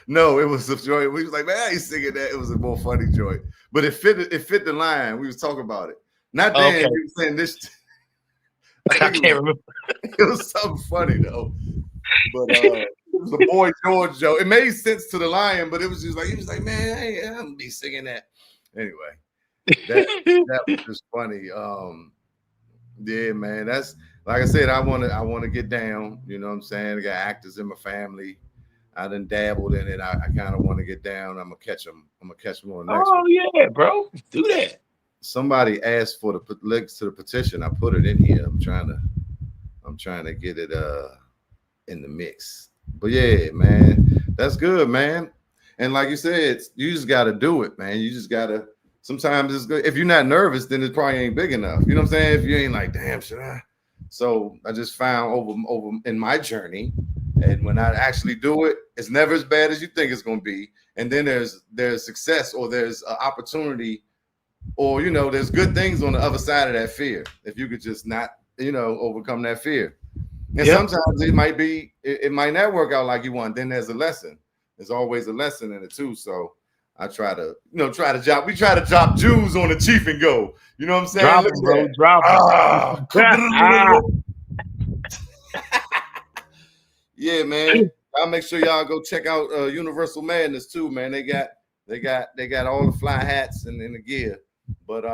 No, it was a joint. We was like, man, I ain't singing that. It was a more funny joint, but it fit the line. We was talking about it. Not then. Okay. You were saying this. I can't remember. It was something funny though. But it was a Boy George joke. It made sense to the lion, but it was just like he was like, man, I'm gonna be singing that anyway. That was just funny. Yeah, man. That's like I said. I want to get down. You know what I'm saying? I got actors in my family. I done dabbled in it. I kind of want to get down. I'm gonna catch them on the next one. Oh yeah, bro, do that. Somebody asked for the links to the petition. I put it in here. I'm trying to get it in the mix. But yeah, man, that's good, man. And like you said, you just got to do it, man. You just got to. Sometimes it's good. If you're not nervous, then it probably ain't big enough. You know what I'm saying? If you ain't like, damn, should I? So I just found over in my journey, and when I actually do it, it's never as bad as you think it's going to be. And then there's success, or there's an opportunity, or there's good things on the other side of that fear. If you could just not, overcome that fear. And sometimes it might not work out like you want. Then there's a lesson. There's always a lesson in it too. So I try to drop Jews on the Cheef and Go. You know what I'm saying? Drop it, bro. Drop it. Yeah, man. I'll make sure y'all go check out Universal Madness too, man. They got all the fly hats and the gear. But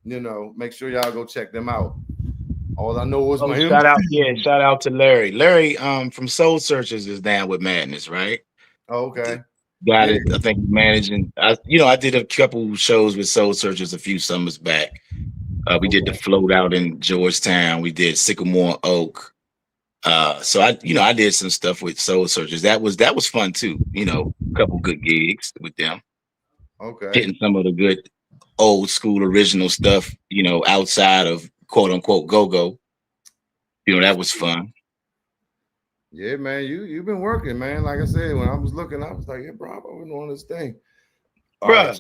make sure y'all go check them out. All I know is my shout out to Larry. Larry from Soul Searchers is down with Madness, right? Oh, okay. Got it. I think managing. I did a couple shows with Soul Searchers a few summers back. We did the float out in Georgetown. We did Sycamore Oak. So I did some stuff with Soul Searchers. That was fun too. A couple good gigs with them. Okay. Hitting some of the good old school original stuff. Outside of quote unquote go-go. That was fun. Yeah, man, you've been working, man. Like I said, when I was looking, I was like, yeah, bro, I've been on this thing. Bro,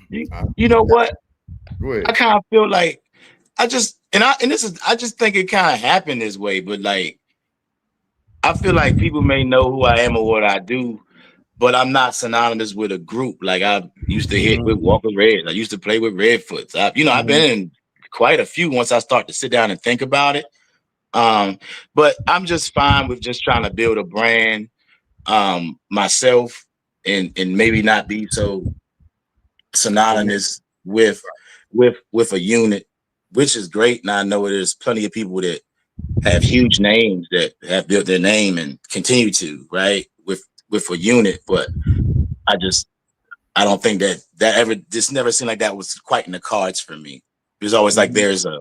you know what? Go ahead. I kind of feel like I just think it kind of happened this way, but like I feel like people may know who I am or what I do, but I'm not synonymous with a group. Like I used to hit with Walker Red. I used to play with Redfoots. I've been in quite a few once I start to sit down and think about it. But I'm just fine with just trying to build a brand myself and maybe not be so synonymous with a unit, which is great. And I know there's plenty of people that have huge names that have built their name and continue to, right, with a unit. But I don't think that ever, this never seemed like that was quite in the cards for me. It was always like there's a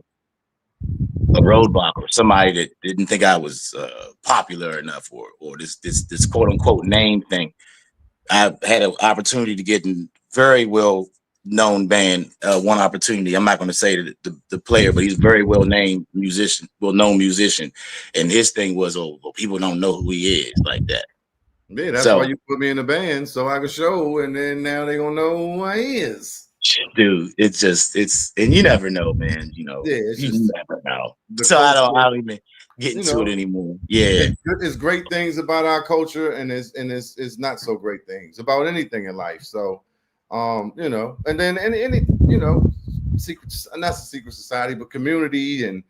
roadblock or somebody that didn't think I was popular enough or this quote unquote name thing. I had an opportunity to get in very well known band. One opportunity. I'm not going to say the player, but he's a very well known musician, and his thing was, people don't know who he is like that. Yeah, that's why you put me in the band so I could show, and then now they gonna know who I is. Dude, and you never know, man. You never know. So I don't even get into it anymore. Yeah, it's great things about our culture, and it's not so great things about anything in life. So, and then any secret, not a secret society, but community, and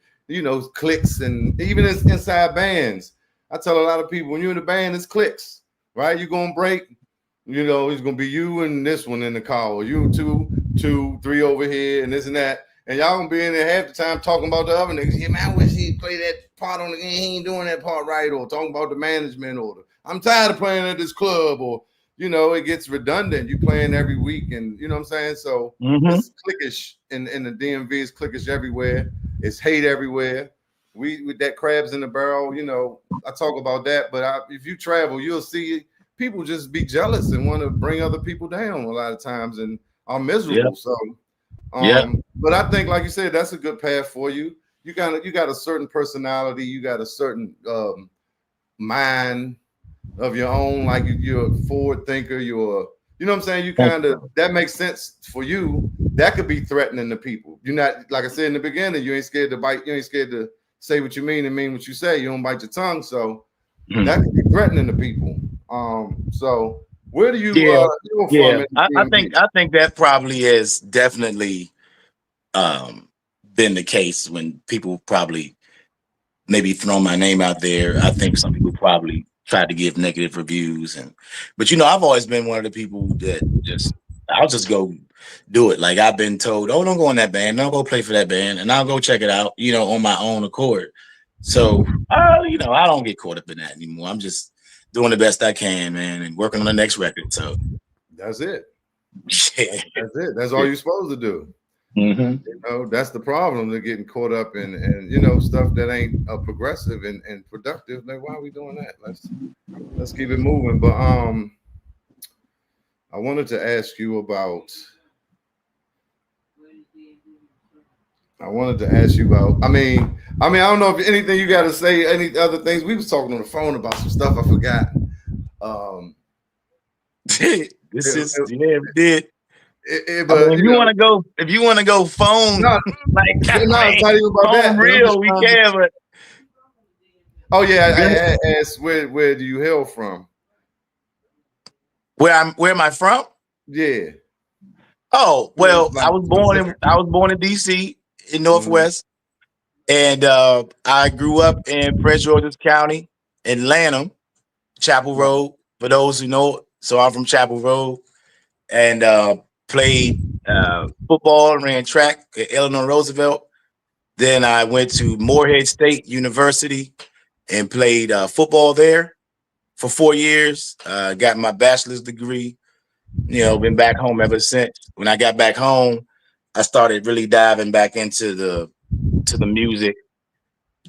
cliques, and even inside bands. I tell a lot of people, when you're in a band, it's cliques, right? You're gonna break. It's gonna be you and this one in the car, or you two, three over here, and this and that, and y'all gonna be in there half the time talking about the other niggas. Yeah, man, I wish he'd play that part on the game. He ain't doing that part right, or talking about the management, or I'm tired of playing at this club, or it gets redundant. You playing every week, and you know what I'm saying. So it's cliquish in the DMV. It's cliquish everywhere. It's hate everywhere. We with that crabs in the barrel. I talk about that, but if you travel, you'll see people just be jealous and want to bring other people down a lot of times and are miserable. So, but I think, like you said, that's a good path for you. You got a certain personality. You got a certain mind of your own. Like you're a forward thinker. You know what I'm saying? You that makes sense for you. That could be threatening to people. You're not, like I said in the beginning, you ain't scared to bite. You ain't scared to say what you mean and mean what you say. You don't bite your tongue. So, that can be threatening to people. So where do you Yeah, you're from yeah. in the I DMV? think that probably has definitely um been the case when people probably maybe thrown my name out there. I think some people probably tried to give negative reviews, but I've always been one of the people that just I'll just go do it. Like I've been told, oh, don't go in that band, don't go play for that band, and I'll go check it out, on my own accord. So I don't get caught up in that anymore. I'm just doing the best I can, man, and working on the next record. So That's it. yeah. That's it. That's all you're supposed to do. Mm-hmm. That's the problem. They're getting caught up in stuff that ain't progressive and productive. Like, why are we doing that? Let's keep it moving. But I wanted to ask you about. I mean, I don't know if anything you got to say. Any other things? We was talking on the phone about some stuff. I forgot. This is we did. But if you want to go phone, no, like no, it's not even about phone that. real, we can. But oh yeah, I asked where do you hail from? Where am I from? Yeah. Oh well, Like I was born in DC in Northwest, and I grew up in Prince George's County in Lanham, Chapel Road. For those who know, so I'm from Chapel Road, and played football, ran track at Eleanor Roosevelt. Then I went to Morehead State University and played football there for 4 years. Got my bachelor's degree. Been back home ever since. When I got back home, I started really diving back into the music,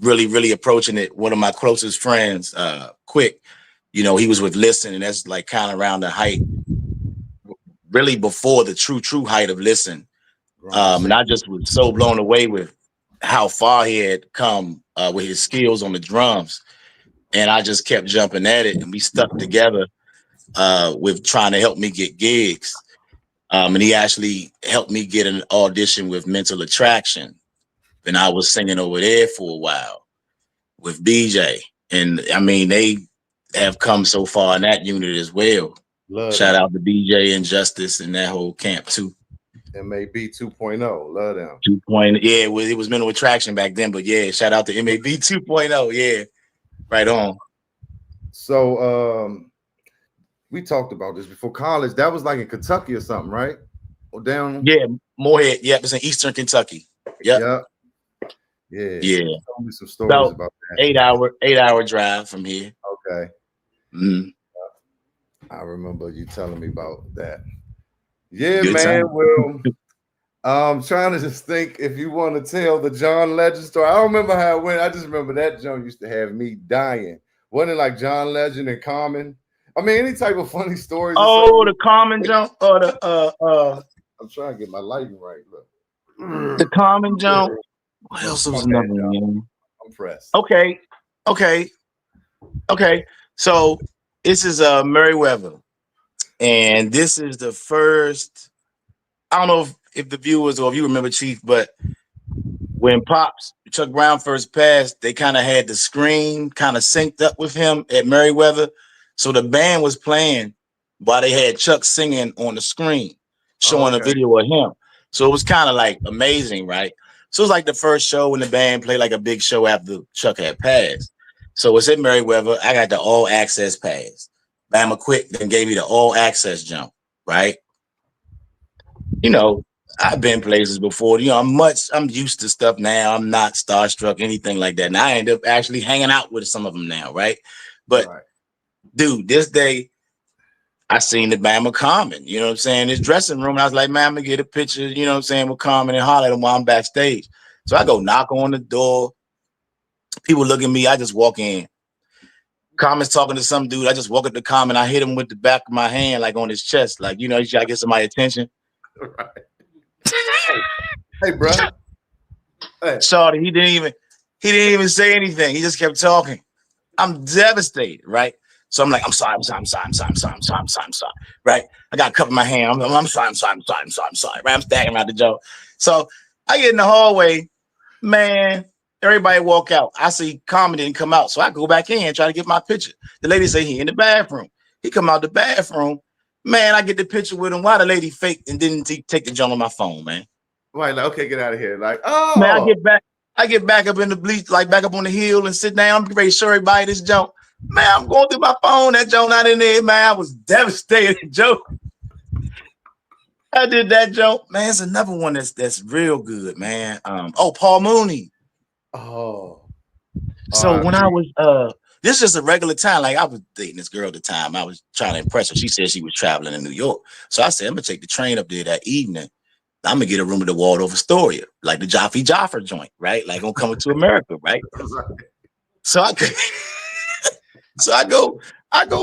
really approaching it. One of my closest friends, Quick, he was with Listen, and that's like kind of around the height, really before the true height of Listen. And I just was so blown away with how far he had come with his skills on the drums. And I just kept jumping at it, and we stuck together with trying to help me get gigs. And he actually helped me get an audition with Mental Attraction. And I was singing over there for a while with BJ. And they have come so far in that unit as well. Shout out to BJ and Justice and that whole camp too. MAB 2.0. Love them. 2.0. Yeah, it was Mental Attraction back then, but yeah, shout out to MAB 2.0. Yeah, right on. So we talked about this before college. That was like in Kentucky or something, right? Or down? Yeah, Morehead. Yeah, it's in Eastern Kentucky. Yep. Yeah. Tell me some stories about that. 8-hour drive from here. Okay. Mm-hmm. I remember you telling me about that. Yeah, Good man. time. Well, I'm trying to just think if you want to tell the John Legend story. I don't remember how it went. I just remember that John used to have me dying. Wasn't it like John Legend and Common? Any type of funny stories. Oh, the Common jump or the I'm trying to get my lighting right. Look. The Common jump. What else was another one? I'm pressed. Okay. So this is Merriweather. And this is the first. I don't know if the viewers or if you remember Cheef, but when Pops Chuck Brown first passed, they kind of had the screen kind of synced up with him at Merriweather. So the band was playing while they had Chuck singing on the screen, showing a video of him. So it was kind of like amazing, right? So it was like the first show when the band played like a big show after Chuck had passed. So it's at Merriweather. I got the all access pass. Bama Quick then gave me the all access jump, right? I've been places before. I'm used to stuff now. I'm not starstruck, anything like that. And I end up actually hanging out with some of them now, right? But dude, this day I seen the Bama Common, you know what I'm saying? This dressing room. And I was like, man, I'm gonna get a picture, you know what I'm saying, with Common and holler at him while I'm backstage. So I go knock on the door. People look at me, I just walk in. Common's talking to some dude. I just walk up to Common. I hit him with the back of my hand, like on his chest, like, you gotta get somebody's attention. Right. Hey, bro. Hey. Sorry, he didn't even say anything. He just kept talking. I'm devastated, right? So I'm like, I'm sorry, right? I got a cup in my hand. I'm sorry, right? I'm stacking around the joke. So I get in the hallway, man. Everybody walk out. I see Carmen didn't come out. So I go back in and try to get my picture. The lady say he in the bathroom. He come out the bathroom. Man, I get the picture with him. Why the lady faked and didn't take the jump on my phone, man? Right, like, okay, get out of here. Like, Man, oh. I get back up in the bleach, like back up on the hill and sit down. I'm ready to show everybody this jump. Man, I'm going through my phone. That jump not in there, man. I was devastated, Joe. I did that jump. Man, it's another one that's real good, man. Paul Mooney. Oh. So when I was this is just a regular time. Like I was dating this girl at the time. I was trying to impress her. She said she was traveling in New York. So I said, I'm gonna take the train up there that evening. I'm gonna get a room at the Waldorf Astoria, like the Jaffe Joffer joint, right? Like I'm coming to America, right? So I go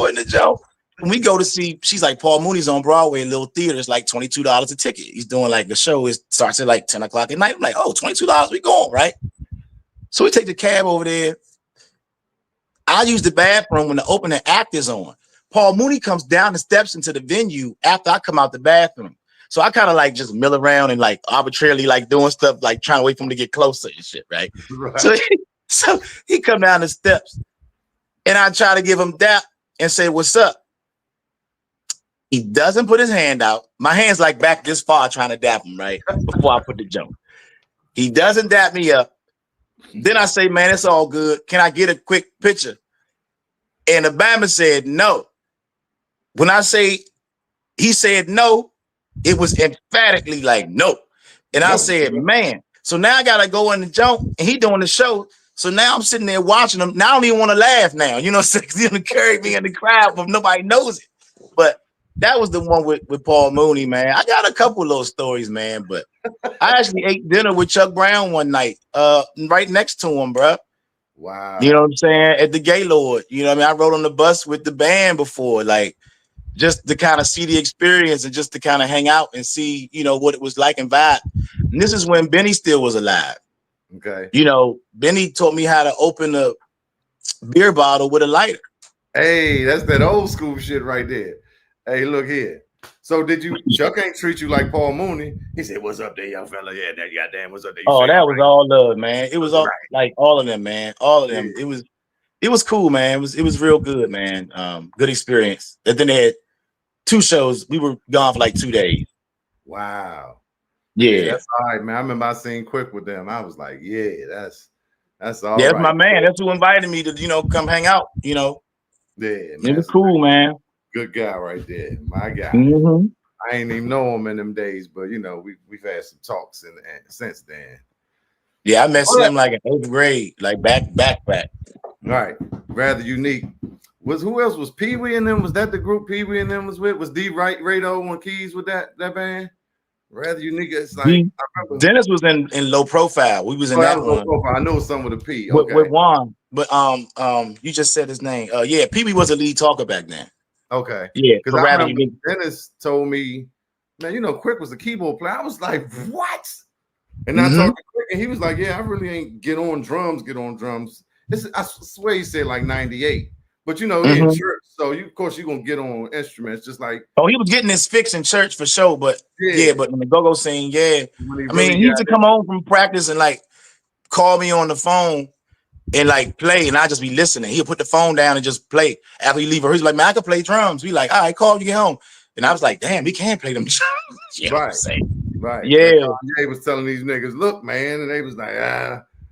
in the joint. And we go to see, she's like, Paul Mooney's on Broadway, a little theater. It's like $22 a ticket. He's doing like the show. It starts at like 10 o'clock at night. I'm like, oh, $22, we going, right? So we take the cab over there. I use the bathroom when the opening act is on. Paul Mooney comes down the steps into the venue after I come out the bathroom. So I kind of like just mill around and like arbitrarily like doing stuff, like trying to wait for him to get closer and shit, right? So he come down the steps and I try to give him dap and say, what's up? He doesn't put his hand out. My hand's like back this far trying to dap him, right? Before I put the jump. He doesn't dap me up. Then I say, man, it's all good. Can I get a quick picture? And Obama said no. When I say he said no, it was emphatically like no. And I said, man. So now I gotta go in the jump and he doing the show. So now I'm sitting there watching him. Now I don't even want to laugh now. You know, he's gonna carry me in the crowd, but nobody knows it. But that was the one with Paul Mooney, man. I got a couple of those stories, man. But I actually ate dinner with Chuck Brown one night, right next to him, bro. Wow. You know what I'm saying? At the Gaylord. You know what I mean? I rode on the bus with the band before, like just to kind of see the experience and just to kind of hang out and see, you know, what it was like and vibe. And this is when Benny still was alive. Okay. You know, Benny taught me how to open a beer bottle with a lighter. Hey, that's that old school shit right there. Hey, look here. So Chuck ain't treat you like Paul Mooney? He said, what's up there, young fella? Yeah, that goddamn, what's up there? Oh, that was all love, man. It was all like all of them, man. All of them. Yeah. It was cool, man. It was real good, man. Good experience. And then they had 2 shows. We were gone for like 2 days. Wow. Yeah. That's all right, man. I remember I seen Quick with them. I was like, yeah, that's all yeah, right. That's my man. That's who invited me to, you know, come hang out, you know. Yeah, man. It was cool, man. Good guy right there. My guy. Mm-hmm. I ain't even know him in them days, but you know, we've had some talks and since then. Yeah, I met him like in 8th grade, like back. Right. Rather unique. Who else was Pee Wee and them? Was that the group Pee Wee and them was with? Was D Rado on keys with that band? Rather unique. It's like Dennis was in Low Profile. We was in that one. I know some with a P. Okay. With Juan. But you just said his name. Yeah, Pee Wee was a lead talker back then. Okay. Yeah, because I remember Dennis told me, man, you know, Quick was a keyboard player. I was like, what? And I talked to Quick, and he was like, yeah, I really ain't get on drums. I swear he said like 98. But you know, he in church, so of course you're gonna get on instruments, just like he was getting his fix in church for sure, but but in the go-go scene, I mean, he used to come home from practice and like call me on the phone and like play, and I just be listening. He'll put the phone down and just play. After he leave, he's like, man, I can play drums. We like, all right, call you get home. And I was like, damn, he can't play them drums. You know what I'm saying? Right. Yeah. Kanye was telling these niggas, look, man, and they was like,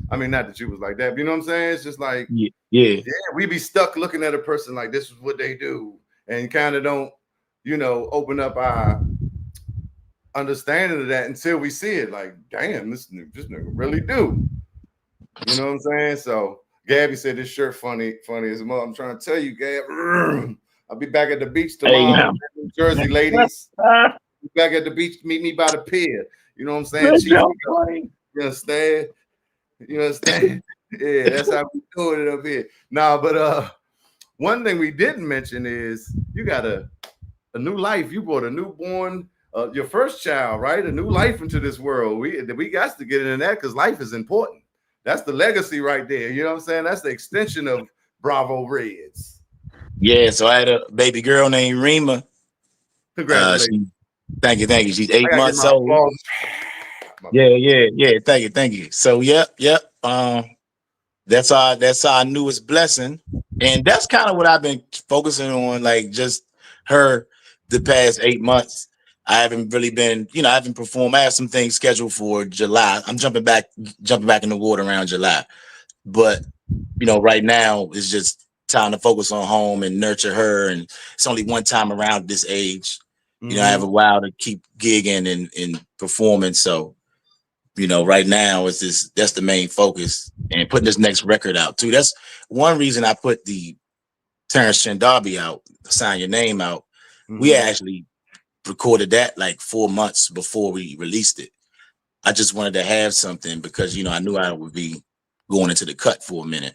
I mean, not that you was like that, but you know what I'm saying? It's just like, yeah, we be stuck looking at a person like this is what they do, and kind of don't, you know, open up our understanding of that until we see it. Like, damn, this nigga really do. You know what I'm saying? So Gabby said this shirt funny as a mother. I'm trying to tell you, Gab. I'll be back at the beach tomorrow. New Jersey ladies. Be back at the beach. Meet me by the pier. You know what I'm saying? You understand? You understand? Yeah, that's how we doing it up here. Nah, but one thing we didn't mention is you got a new life. You brought a newborn, your first child, right? A new life into this world. We got to get into that because life is important. That's the legacy right there. You know what I'm saying? That's the extension of Bravo Reds. Yeah, so I had a baby girl named Rima. Congratulations. Thank you. She's 8 months old. Yeah. Thank you. So, yep. That's our newest blessing, and that's kind of what I've been focusing on. Like just her, the past 8 months. I haven't really been, I haven't performed. I have some things scheduled for July. I'm jumping back in the water around July, but right now it's just time to focus on home and nurture her. And it's only one time around this age. I have a while to keep gigging and performing. So right now that's the main focus, and putting this next record out too. That's one reason I put the Terrence Darby out, Sign Your Name out. We actually recorded that like 4 months before we released it. I just wanted to have something because I knew I would be going into the cut for a minute.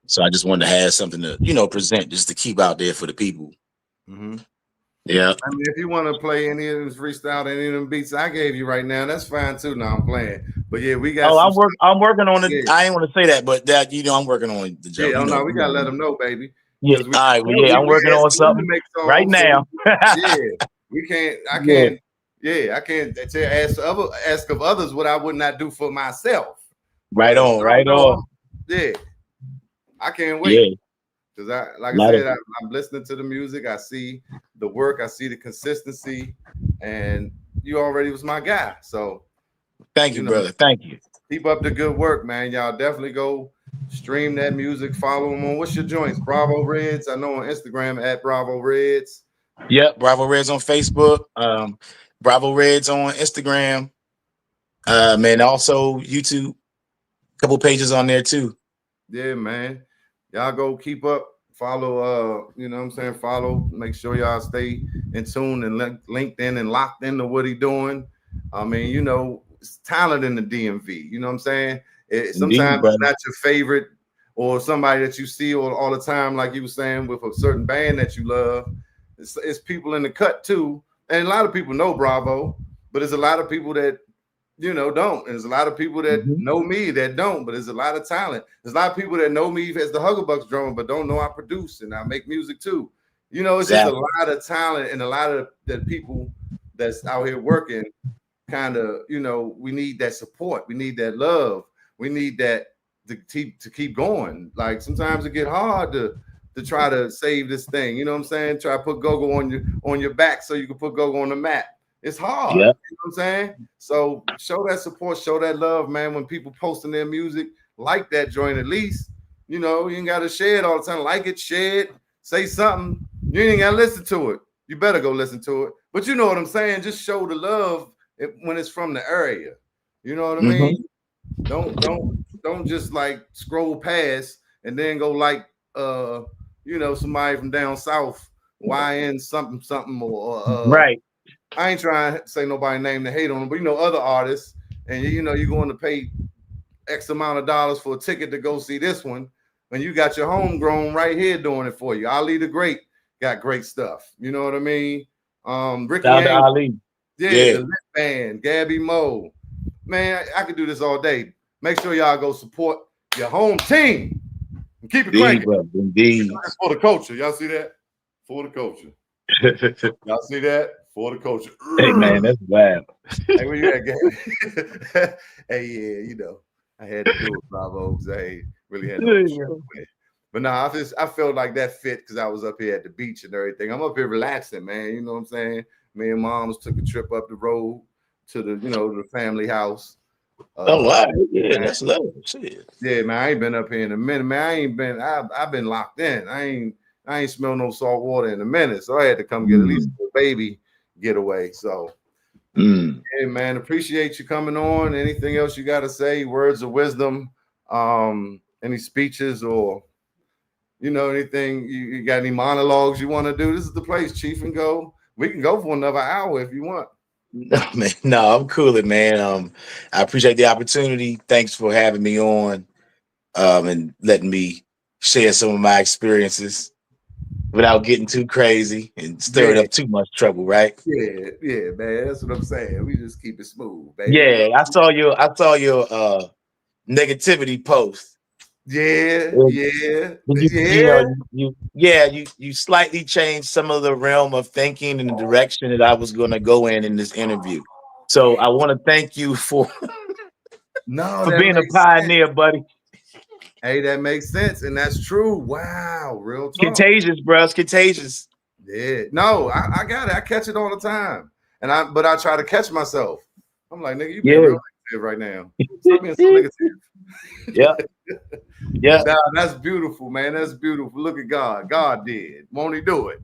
So I just wanted to have something to present, just to keep out there for the people. Yeah. I mean, if you want to play any of them freestyle, any of them beats I gave you right now, that's fine too. Now I'm playing, but yeah, we got. I'm working on it. Yeah. I ain't want to say that, but that I'm working on the joke. Yeah, no, we gotta let them know, baby. Yeah. All right. Well, yeah, I'm working on something right now. Yeah, we can't. I can't. Yeah, I can't ask of others what I would not do for myself. Right on. Right on. Yeah, I can't wait. Yeah. Because I said, I'm listening to the music. I see the work. I see the consistency, and you already was my guy. So, thank you, brother. Thank you. Keep up the good work, man. Y'all definitely go stream that music. Follow them on what's your joints? Bravo Reds. I know on Instagram at Bravo Reds. Yep, Bravo Reds on Facebook. Bravo Reds on Instagram. Man, also YouTube. A couple pages on there too. Yeah, man. Y'all go keep up, follow, follow, make sure y'all stay in tune and linked in and locked into what he doing. I mean, it's talent in the DMV, you know what I'm saying? Sometimes it's not your favorite or somebody that you see all the time, like you were saying, with a certain band that you love. It's people in the cut too. And a lot of people know Bravo, but there's a lot of people that don't. And there's a lot of people that know me that don't, but there's a lot of talent. There's a lot of people that know me as the Huggerbucks drummer, but don't know I produce and I make music too. It's just a lot of talent and a lot of the people that's out here working. Kind of, we need that support. We need that love. We need that to keep going. Like sometimes it get hard to try to save this thing. You know what I'm saying? Try to put Gogo on your back so you can put Gogo on the map. It's hard. Yep. You know what I'm saying? So show that support, show that love, man. When people posting their music, like that joint at least. You ain't got to share it all the time. Like it, share it, say something. You ain't got to listen to it. You better go listen to it. But you know what I'm saying? Just show the love when it's from the area. You know what I mean? Don't just like scroll past and then go like somebody from down south, YN something or right. I ain't trying to say nobody's name to hate on them, but other artists, and you're going to pay X amount of dollars for a ticket to go see this one, and you got your homegrown right here doing it for you. Ali the Great got great stuff. You know what I mean? Ricky Ali. Yeah, the Lit Band, Gabby Moe. Man, I could do this all day. Make sure y'all go support your home team and keep it cranking. Indeed. For the culture. Y'all see that? For the culture. Y'all see that? For the culture. Hey man, that's wild. Hey, where you at, Gabby? Hey, yeah, I had to do it, Bravo, because I really had no show. But no, I felt like that fit because I was up here at the beach and everything. I'm up here relaxing, man. You know what I'm saying? Me and Moms took a trip up the road to the family house. Oh wow, yeah, that's lovely. Shit. Yeah, man, I ain't been up here in a minute, man. I've been locked in. I ain't smelled no salt water in a minute, so I had to come get at least a baby getaway. So, hey, man, appreciate you coming on. Anything else you got to say? Words of wisdom? Any speeches or anything? You got any monologues you want to do? This is the place, Cheef and Go. We can go for another hour if you want. No, man. No, I'm cooling, man. I appreciate the opportunity. Thanks for having me on, and letting me share some of my experiences without getting too crazy and stirring up too much trouble, right? Yeah, man. That's what I'm saying. We just keep it smooth, baby. Yeah, I saw your negativity post. Yeah. You slightly changed some of the realm of thinking and the direction that I was going to go in this interview. So I want to thank you for being a pioneer, buddy. Hey, that makes sense, and that's true. Wow, real talk. Contagious, bro. It's contagious. Yeah, no, I got it. I catch it all the time, but I try to catch myself. I'm like, nigga, you being real negative right now. Stop being so negative. Yeah. Yeah. Nah, that's beautiful, man. That's beautiful. Look at God. God did. Won't he do it?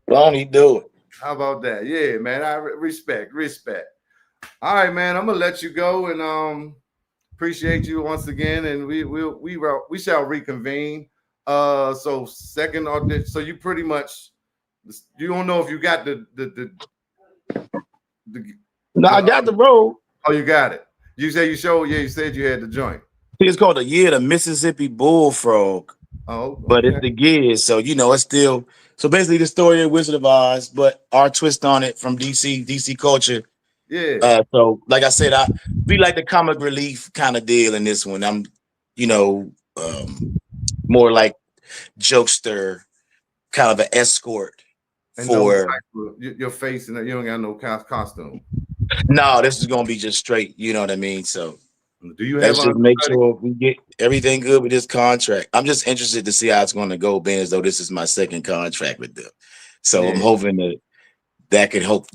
Won't he do it? How about that? Yeah, man. I respect. All right, man. I'm gonna let you go and appreciate you once again, and we shall reconvene. So second audition. So you pretty much you don't know if you got the No, I got the role. Oh, you got it. You said you showed. Yeah, you said you had the joint. It's called the Mississippi Bullfrog. Oh, okay. But it's the gears, so it's still so basically the story of Wizard of Oz, but our twist on it from DC culture. Yeah. So like I said, I be like the comic relief kind of deal in this one. I'm, more like jokester, kind of an escort and for your face, and you don't got no costume. No, this is gonna be just straight. You know what I mean? So do you let's just make sure we get everything good with this contract. I'm just interested to see how it's going to go, being as though this is my second contract with them. So I'm hoping that could help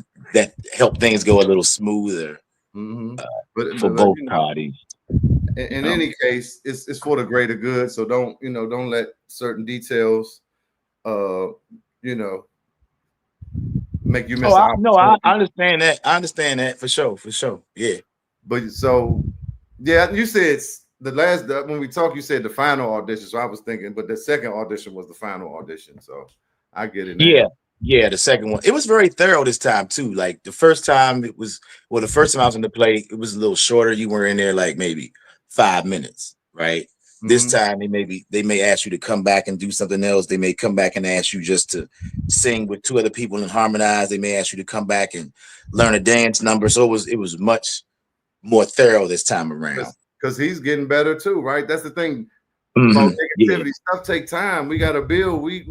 things go a little smoother for both parties. In any case, it's for the greater good. So don't let certain details, make you miss. I understand that. I understand that for sure. Yeah. But so, yeah, you said the last when we talked, you said the final audition. So I was thinking, but the second audition was the final audition. So I get it now. Yeah, the second one. It was very thorough this time too. Like the first time the first time I was in the play, it was a little shorter. You were in there like maybe 5 minutes, right? This time they may ask you to come back and do something else. They may come back and ask you just to sing with two other people and harmonize. They may ask you to come back and learn a dance number. So it was much more thorough this time around. Because he's getting better too, right? That's the thing. About negativity stuff take time. We got to build. We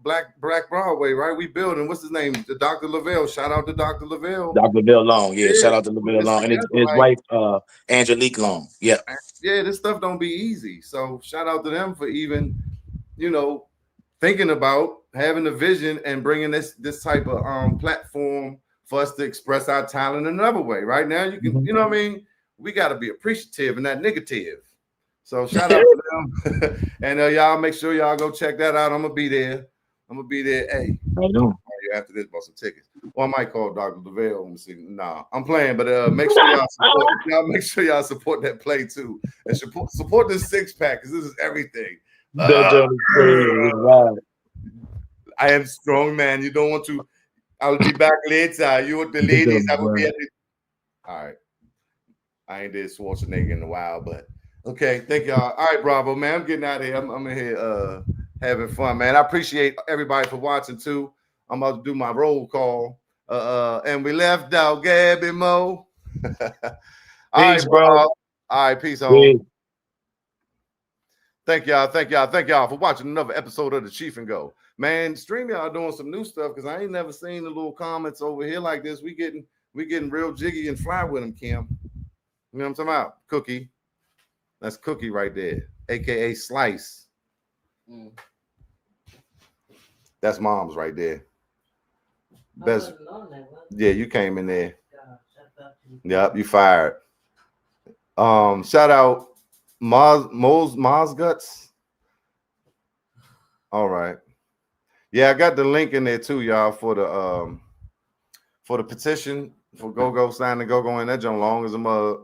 Black Broadway, right? We building. What's his name? The Dr. Lavelle. Shout out to Dr. Lavelle. Dr. Lavelle Long. Yeah, shout out to Lavelle Long and his wife Angelique Long. Yeah. Yeah, this stuff don't be easy. So shout out to them for even, thinking about having a vision and bringing this type of platform for us to express our talent another way. Right now, you can, you know what I mean? We got to be appreciative and not negative. So shout out to them. And y'all make sure y'all go check that out. I'm gonna be there. Hey, I know. After this, bought some tickets. Well, I might call Dr. Lavelle. Let me see. Nah, I'm playing, but make sure y'all support that play too, and support this 6-pack because this is everything. I am strong, man. You don't want to. I'll be back later. You with the ladies? I will be at it. All right. I ain't did Schwarzenegger in a while, but. Okay, thank y'all. All right, Bravo, man. I'm getting out of here. I'm in here having fun, man. I appreciate everybody for watching too. I'm about to do my roll call. And we left out Gabby Mo. All right, bro. All right, peace on. Thank y'all for watching another episode of the Cheef and Go. Man, stream y'all doing some new stuff because I ain't never seen the little comments over here like this. We getting real jiggy and fly with them, Kim. You know what I'm talking about? Cookie. That's Cookie right there, aka Slice. That's Mom's right there. Best. Yeah, you came in there. Yep, you fired. Shout out Mo's Guts. All right. Yeah, I got the link in there too, y'all, for the petition for Go sign the Go in. That jump long as a mug.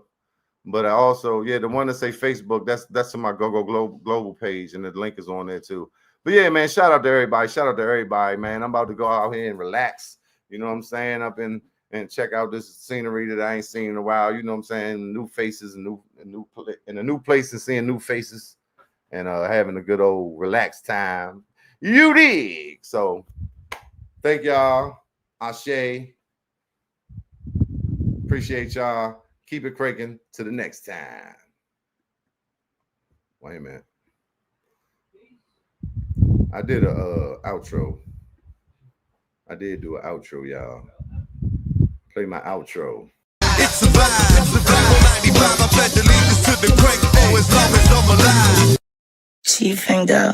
But I also, the one that say Facebook, that's to my Go Global page, and the link is on there too. But yeah, man, shout out to everybody, man. I'm about to go out here and relax. You know what I'm saying? Up and check out this scenery that I ain't seen in a while. You know what I'm saying? New faces and a new place and seeing new faces and having a good old relaxed time. You dig? So thank y'all. Ashe. Appreciate y'all. Keep it cranking to the next time. Wait a minute. I did a outro. I did do an outro, y'all. Play my outro. It's a vibe. 95, I pledge allegiance to the crank. Oh, as long as I'm alive. Cheef and Go.